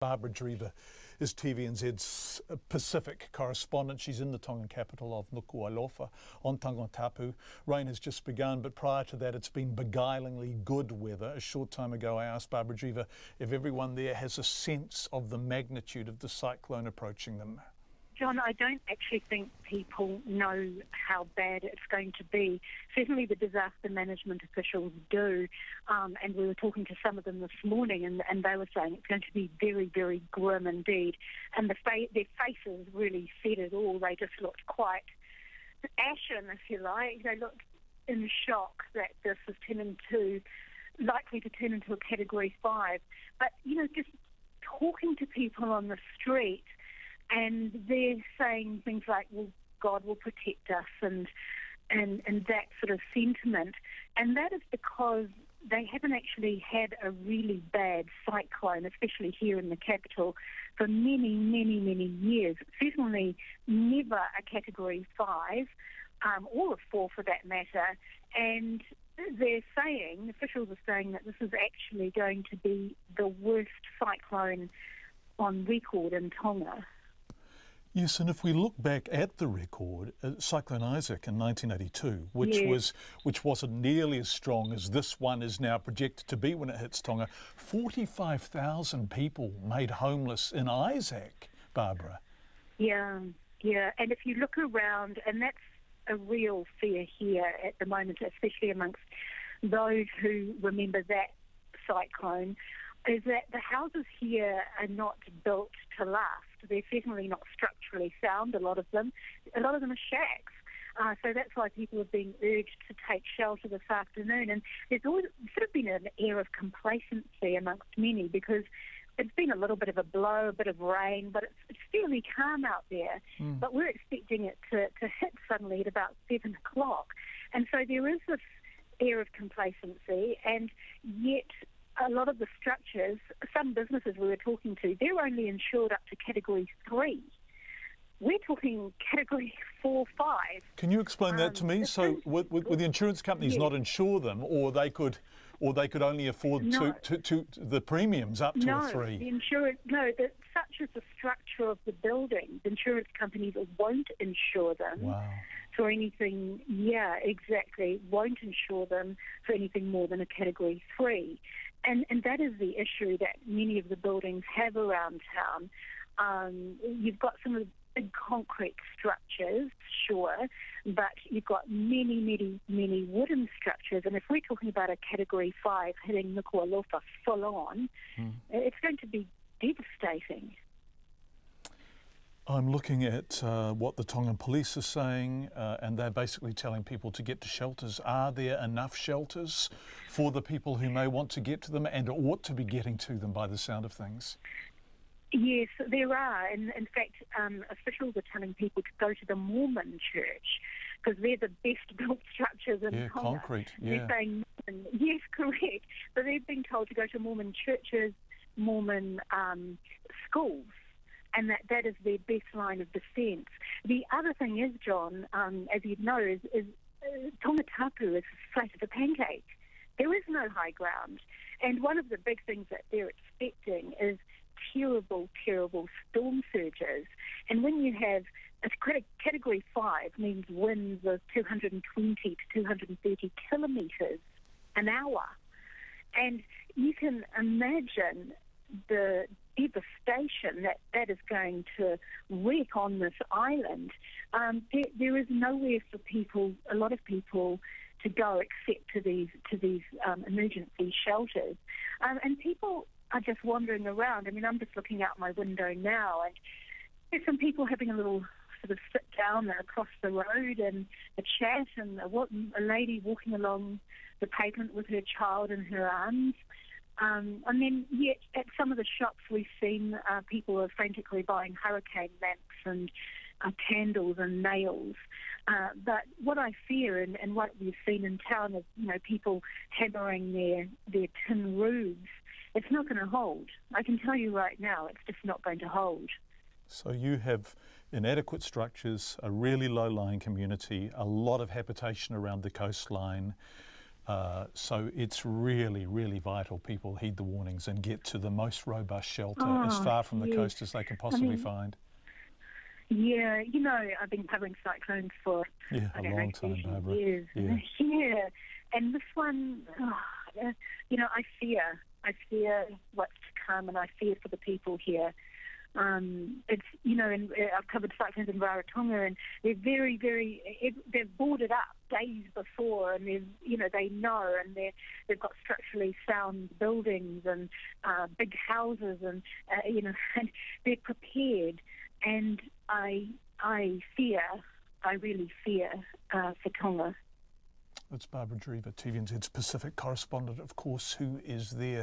Barbara Dreaver is TVNZ's Pacific correspondent. She's in the Tongan capital of Nuku'alofa on Tangatapu. Rain has just begun, but prior to that it's been beguilingly good weather. A short time ago I asked Barbara Dreaver if everyone there has a sense of the magnitude of the cyclone approaching them. John, I don't actually think people know how bad it's going to be. Certainly the disaster management officials do, and we were talking to some of them this morning, and they were saying it's going to be very, very grim indeed. And their faces really said it all. They just looked quite ashen, if you like. They looked in shock that this is likely to turn into a Category 5. But, just talking to people on the street, and they're saying things like, well, God will protect us and that sort of sentiment. And that is because they haven't actually had a really bad cyclone, especially here in the capital, for many, many, many years. Certainly never a Category 5, or a 4 for that matter. And officials are saying that this is actually going to be the worst cyclone on record in Tonga. Yes, and if we look back at the record, Cyclone Isaac in 1982, which wasn't nearly as strong as this one is now projected to be when it hits Tonga, 45,000 people made homeless in Isaac, Barbara. Yeah, and if you look around, and that's a real fear here at the moment, especially amongst those who remember that cyclone, is that the houses here are not built to last. They're certainly not structurally sound, a lot of them. A lot of them are shacks. So that's why people have been urged to take shelter this afternoon. And there's always sort of been an air of complacency amongst many, because it's been a little bit of a blow, a bit of rain, but it's fairly calm out there. But we're expecting it to hit suddenly at about 7 o'clock. And so there is this air of complacency, and yet a lot of the structures, some businesses we were talking to, they're only insured up to Category 3. We're talking Category 4, 5. Can you explain that to me? So would the insurance companies not insure them, or they could only afford to the premiums up to a 3? Such is the structure of the building. The insurance companies won't insure them for anything. Yeah, exactly. Won't insure them for anything more than a Category 3. And that is the issue that many of the buildings have around town. You've got some of the big concrete structures, sure, but you've got many, many, many wooden structures. And if we're talking about a Category 5 hitting Nuku'alofa full on, it's going to be devastating. I'm looking at what the Tongan police are saying, and they're basically telling people to get to shelters. Are there enough shelters for the people who may want to get to them and ought to be getting to them by the sound of things? Yes, there are. And in fact, officials are telling people to go to the Mormon church, because they're the best built structures in Tonga. Concrete, They're saying, yes, correct. So they've been told to go to Mormon churches, Mormon schools, and that is their best line of defence. The other thing is, John, as you know, is Tongatapu is flat as a pancake. There is no high ground. And one of the big things that they're expecting is terrible, terrible storm surges. And when you have a Category 5 means winds of 220 to 230 kilometres an hour. And you can imagine the devastation that is going to wreak on this island. There is nowhere for a lot of people, to go except to these emergency shelters. And people are just wandering around. I mean, I'm just looking out my window now, and there's some people having a little sort of sit down across the road and a chat, and a lady walking along the pavement with her child in her arms. And then yet at some of the shops we've seen people are frantically buying hurricane lamps and candles and nails. But what I fear and what we've seen in town is, people hammering their tin roofs. It's not going to hold. I can tell you right now, it's just not going to hold. So you have inadequate structures, a really low-lying community, a lot of habitation around the coastline. So it's really, really vital people heed the warnings and get to the most robust shelter as far from the coast as they can possibly find. Yeah, I've been covering cyclones for a long time, Barbara. Years. Yeah, and this one, I fear what's to come, and I fear for the people here. It's and I've covered cyclones in Tonga, and they're very, they've boarded up days before, and they know, and they've got structurally sound buildings and big houses, and and they're prepared. And I really fear for Tonga. That's Barbara Dreaver, TVNZ's Pacific correspondent, of course, who is there